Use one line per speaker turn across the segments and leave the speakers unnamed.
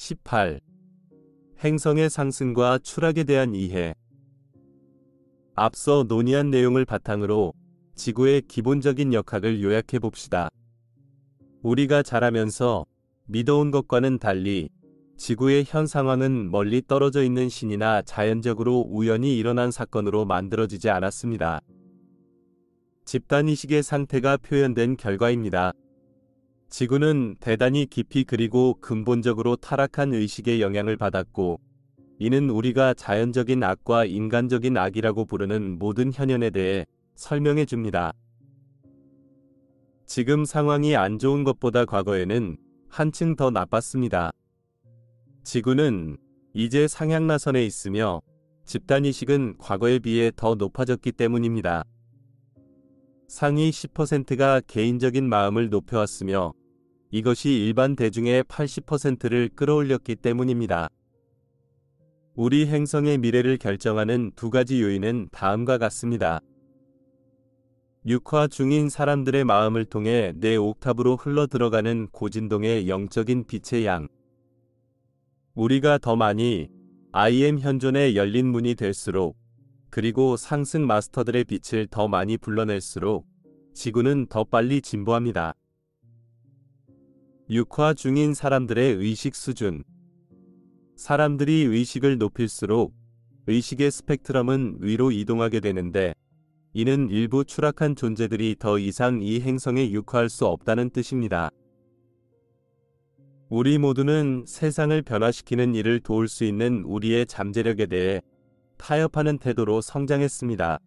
18. 행성의 상승과 추락에 대한 이해. 앞서 논의한 내용을 바탕으로 지구의 기본적인 역학을 요약해 봅시다. 우리가 자라면서 믿어온 것과는 달리 지구의 현 상황은 멀리 떨어져 있는 신이나 자연적으로 우연히 일어난 사건으로 만들어지지 않았습니다. 집단의식의 상태가 표현된 결과입니다. 지구는 대단히 깊이 그리고 근본적으로 타락한 의식의 영향을 받았고, 이는 우리가 자연적인 악과 인간적인 악이라고 부르는 모든 현현에 대해 설명해 줍니다. 지금 상황이 안 좋은 것보다 과거에는 한층 더 나빴습니다. 지구는 이제 상향나선에 있으며 집단의식은 과거에 비해 더 높아졌기 때문입니다. 상위 10%가 개인적인 마음을 높여왔으며 이것이 일반 대중의 80%를 끌어올렸기 때문입니다. 우리 행성의 미래를 결정하는 두 가지 요인은 다음과 같습니다. 육화 중인 사람들의 마음을 통해 내 옥탑으로 흘러들어가는 고진동의 영적인 빛의 양. 우리가 더 많이 IM 현존의 열린 문이 될수록, 그리고 상승 마스터들의 빛을 더 많이 불러낼수록 지구는 더 빨리 진보합니다. 육화 중인 사람들의 의식 수준. 사람들이 의식을 높일수록 의식의 스펙트럼은 위로 이동하게 되는데, 이는 일부 추락한 존재들이 더 이상 이 행성에 육화할 수 없다는 뜻입니다. 우리 모두는 세상을 변화시키는 일을 도울 수 있는 우리의 잠재력에 대해 타협하는 태도로 성장했습니다.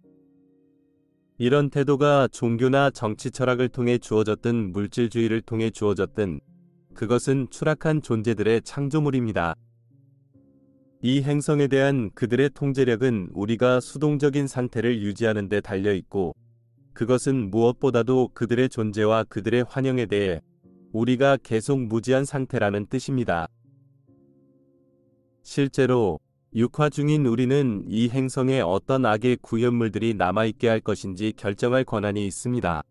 이런 태도가 종교나 정치 철학을 통해 주어졌든 물질주의를 통해 주어졌든 그것은 추락한 존재들의 창조물입니다. 이 행성에 대한 그들의 통제력은 우리가 수동적인 상태를 유지하는 데 달려있고, 그것은 무엇보다도 그들의 존재와 그들의 환영에 대해 우리가 계속 무지한 상태라는 뜻입니다. 실제로 육화 중인 우리는 이 행성에 어떤 악의 구현물들이 남아있게 할 것인지 결정할 권한이 있습니다.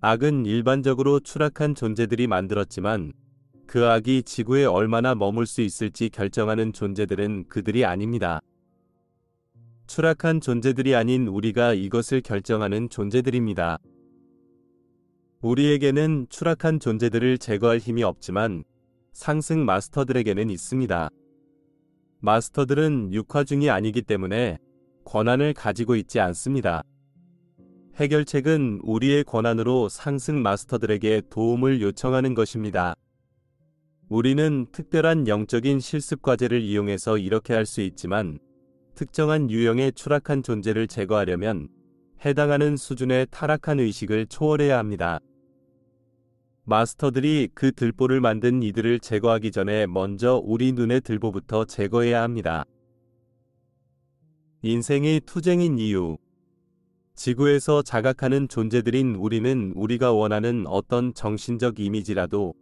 악은 일반적으로 추락한 존재들이 만들었지만, 그 악이 지구에 얼마나 머물 수 있을지 결정하는 존재들은 그들이 아닙니다. 추락한 존재들이 아닌 우리가 이것을 결정하는 존재들입니다. 우리에게는 추락한 존재들을 제거할 힘이 없지만 상승 마스터들에게는 있습니다. 마스터들은 육화중이 아니기 때문에 권한을 가지고 있지 않습니다. 해결책은 우리의 권한으로 상승 마스터들에게 도움을 요청하는 것입니다. 우리는 특별한 영적인 실습 과제를 이용해서 이렇게 할 수 있지만, 특정한 유형의 추락한 존재를 제거하려면 해당하는 수준의 타락한 의식을 초월해야 합니다. 마스터들이 그 들보를 만든 이들을 제거하기 전에 먼저 우리 눈의 들보부터 제거해야 합니다. 인생이 투쟁인 이유. 지구에서 자각하는 존재들인 우리는 우리가 원하는 어떤 정신적 이미지라도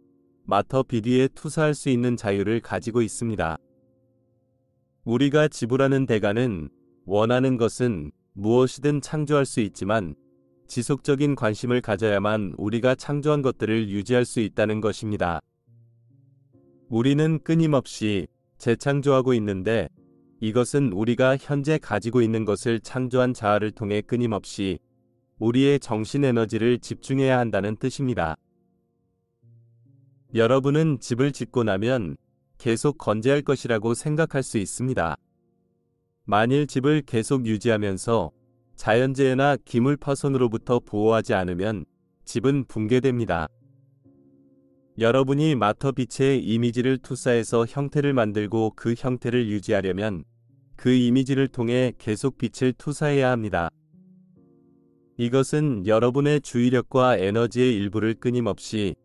마터 비디에 투사할 수 있는 자유를 가지고 있습니다. 우리가 지불하는 대가는 원하는 것은 무엇이든 창조할 수 있지만, 지속적인 관심을 가져야만 우리가 창조한 것들을 유지할 수 있다는 것입니다. 우리는 끊임없이 재창조하고 있는데, 이것은 우리가 현재 가지고 있는 것을 창조한 자아를 통해 끊임없이 우리의 정신 에너지를 집중해야 한다는 뜻입니다. 여러분은 집을 짓고 나면 계속 건재할 것이라고 생각할 수 있습니다. 만일 집을 계속 유지하면서 자연재해나 기물 파손으로부터 보호하지 않으면 집은 붕괴됩니다. 여러분이 마터 빛의 이미지를 투사해서 형태를 만들고 그 형태를 유지하려면 그 이미지를 통해 계속 빛을 투사해야 합니다. 이것은 여러분의 주의력과 에너지의 일부를 끊임없이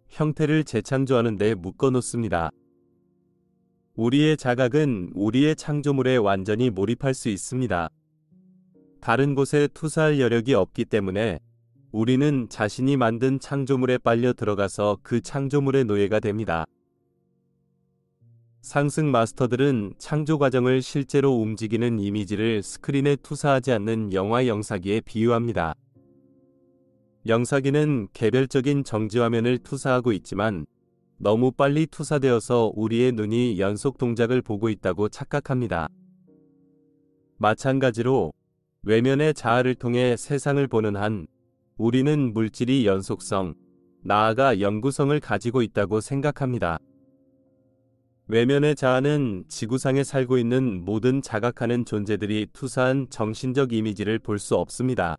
형태를 재창조하는 데 묶어놓습니다. 우리의 자각은 우리의 창조물에 완전히 몰입할 수 있습니다. 다른 곳에 투사할 여력이 없기 때문에 우리는 자신이 만든 창조물에 빨려 들어가서 그 창조물의 노예가 됩니다. 상승 마스터들은 창조 과정을 실제로 움직이는 이미지를 스크린에 투사하지 않는 영화 영사기에 비유합니다. 영사기는 개별적인 정지화면을 투사하고 있지만 너무 빨리 투사되어서 우리의 눈이 연속 동작을 보고 있다고 착각합니다. 마찬가지로 외면의 자아를 통해 세상을 보는 한 우리는 물질이 연속성, 나아가 영구성을 가지고 있다고 생각합니다. 외면의 자아는 지구상에 살고 있는 모든 자각하는 존재들이 투사한 정신적 이미지를 볼 수 없습니다.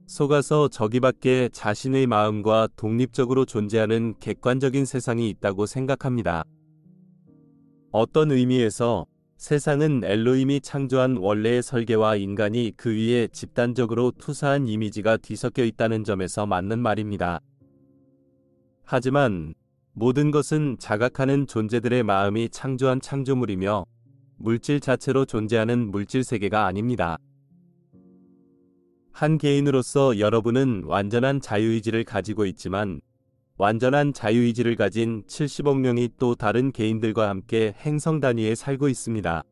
속아서 저기밖에 자신의 마음과 독립적으로 존재하는 객관적인 세상이 있다고 생각합니다. 어떤 의미에서 세상은 엘로힘이 창조한 원래의 설계와 인간이 그 위에 집단적으로 투사한 이미지가 뒤섞여 있다는 점에서 맞는 말입니다. 하지만 모든 것은 자각하는 존재들의 마음이 창조한 창조물이며 물질 자체로 존재하는 물질 세계가 아닙니다. 한 개인으로서 여러분은 완전한 자유의지를 가지고 있지만 완전한 자유의지를 가진 70억 명이 또 다른 개인들과 함께 행성 단위에 살고 있습니다.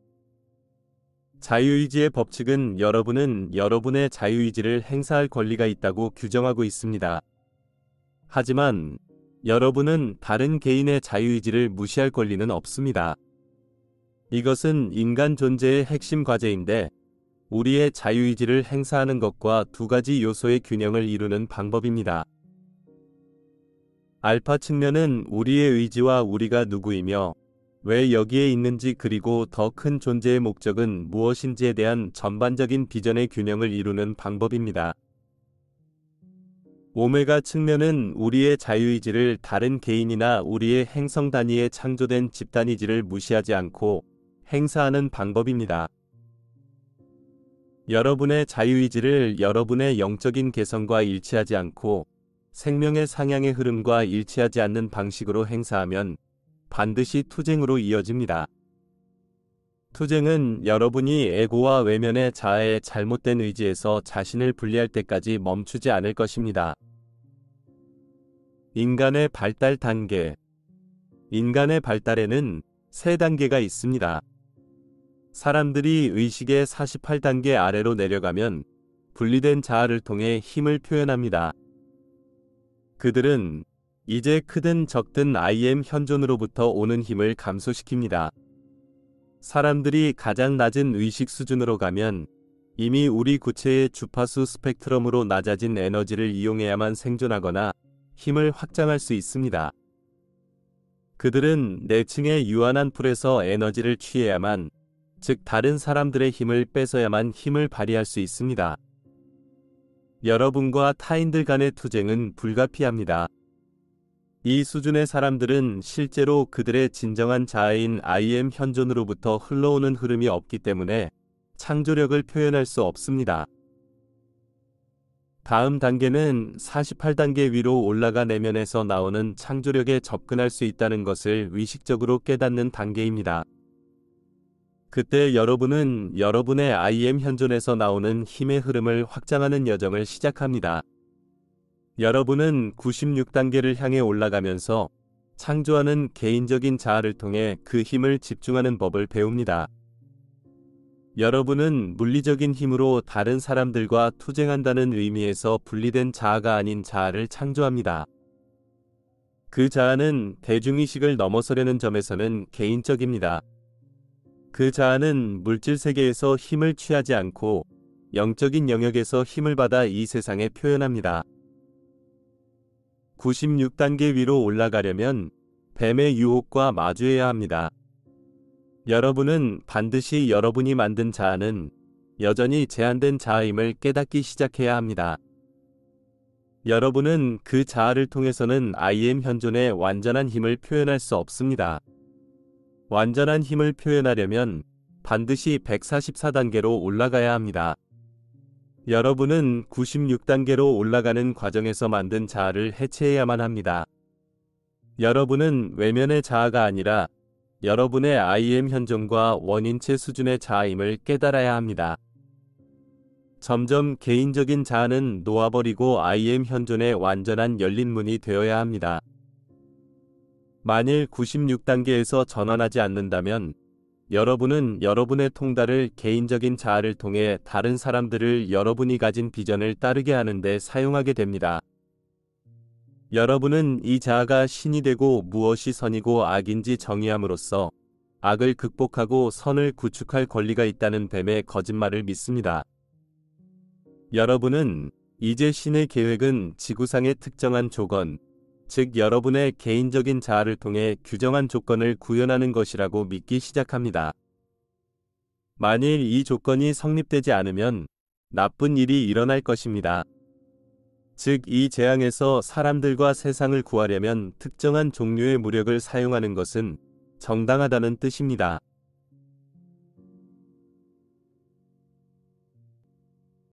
자유의지의 법칙은 여러분은 여러분의 자유의지를 행사할 권리가 있다고 규정하고 있습니다. 하지만 여러분은 다른 개인의 자유의지를 무시할 권리는 없습니다. 이것은 인간 존재의 핵심 과제인데 우리의 자유의지를 행사하는 것과 두 가지 요소의 균형을 이루는 방법입니다. 알파 측면은 우리의 의지와 우리가 누구이며 왜 여기에 있는지 그리고 더 큰 존재의 목적은 무엇인지에 대한 전반적인 비전의 균형을 이루는 방법입니다. 오메가 측면은 우리의 자유의지를 다른 개인이나 우리의 행성 단위에 창조된 집단의지를 무시하지 않고 행사하는 방법입니다. 여러분의 자유의지를 여러분의 영적인 개성과 일치하지 않고 생명의 상향의 흐름과 일치하지 않는 방식으로 행사하면 반드시 투쟁으로 이어집니다. 투쟁은 여러분이 에고와 외면의 자아의 잘못된 의지에서 자신을 분리할 때까지 멈추지 않을 것입니다. 인간의 발달 단계. 인간의 발달에는 3단계가 있습니다. 사람들이 의식의 48단계 아래로 내려가면 분리된 자아를 통해 힘을 표현합니다. 그들은 이제 크든 적든 I am 현존으로부터 오는 힘을 감소시킵니다. 사람들이 가장 낮은 의식 수준으로 가면 이미 우리 구체의 주파수 스펙트럼으로 낮아진 에너지를 이용해야만 생존하거나 힘을 확장할 수 있습니다. 그들은 내층의 유한한 풀에서 에너지를 취해야만, 즉 다른 사람들의 힘을 뺏어야만 힘을 발휘할 수 있습니다. 여러분과 타인들 간의 투쟁은 불가피합니다. 이 수준의 사람들은 실제로 그들의 진정한 자아인 I am 현존으로부터 흘러오는 흐름이 없기 때문에 창조력을 표현할 수 없습니다. 다음 단계는 48단계 위로 올라가 내면에서 나오는 창조력에 접근할 수 있다는 것을 의식적으로 깨닫는 단계입니다. 그때 여러분은 여러분의 I am 현존에서 나오는 힘의 흐름을 확장하는 여정을 시작합니다. 여러분은 96단계를 향해 올라가면서 창조하는 개인적인 자아를 통해 그 힘을 집중하는 법을 배웁니다. 여러분은 물리적인 힘으로 다른 사람들과 투쟁한다는 의미에서 분리된 자아가 아닌 자아를 창조합니다. 그 자아는 대중의식을 넘어서려는 점에서는 개인적입니다. 그 자아는 물질 세계에서 힘을 취하지 않고 영적인 영역에서 힘을 받아 이 세상에 표현합니다. 96단계 위로 올라가려면 뱀의 유혹과 마주해야 합니다. 여러분은 반드시 여러분이 만든 자아는 여전히 제한된 자아임을 깨닫기 시작해야 합니다. 여러분은 그 자아를 통해서는 I am 현존의 완전한 힘을 표현할 수 없습니다. 완전한 힘을 표현하려면 반드시 144단계로 올라가야 합니다. 여러분은 96단계로 올라가는 과정에서 만든 자아를 해체해야만 합니다. 여러분은 외면의 자아가 아니라 여러분의 I am 현존과 원인체 수준의 자아임을 깨달아야 합니다. 점점 개인적인 자아는 놓아버리고 I am 현존의 완전한 열린 문이 되어야 합니다. 만일 96단계에서 전환하지 않는다면 여러분은 여러분의 통달을 개인적인 자아를 통해 다른 사람들을 여러분이 가진 비전을 따르게 하는 데 사용하게 됩니다. 여러분은 이 자아가 신이 되고 무엇이 선이고 악인지 정의함으로써 악을 극복하고 선을 구축할 권리가 있다는 뱀의 거짓말을 믿습니다. 여러분은 이제 신의 계획은 지구상의 특정한 조건, 즉 여러분의 개인적인 자아를 통해 규정한 조건을 구현하는 것이라고 믿기 시작합니다. 만일 이 조건이 성립되지 않으면 나쁜 일이 일어날 것입니다. 즉, 이 재앙에서 사람들과 세상을 구하려면 특정한 종류의 무력을 사용하는 것은 정당하다는 뜻입니다.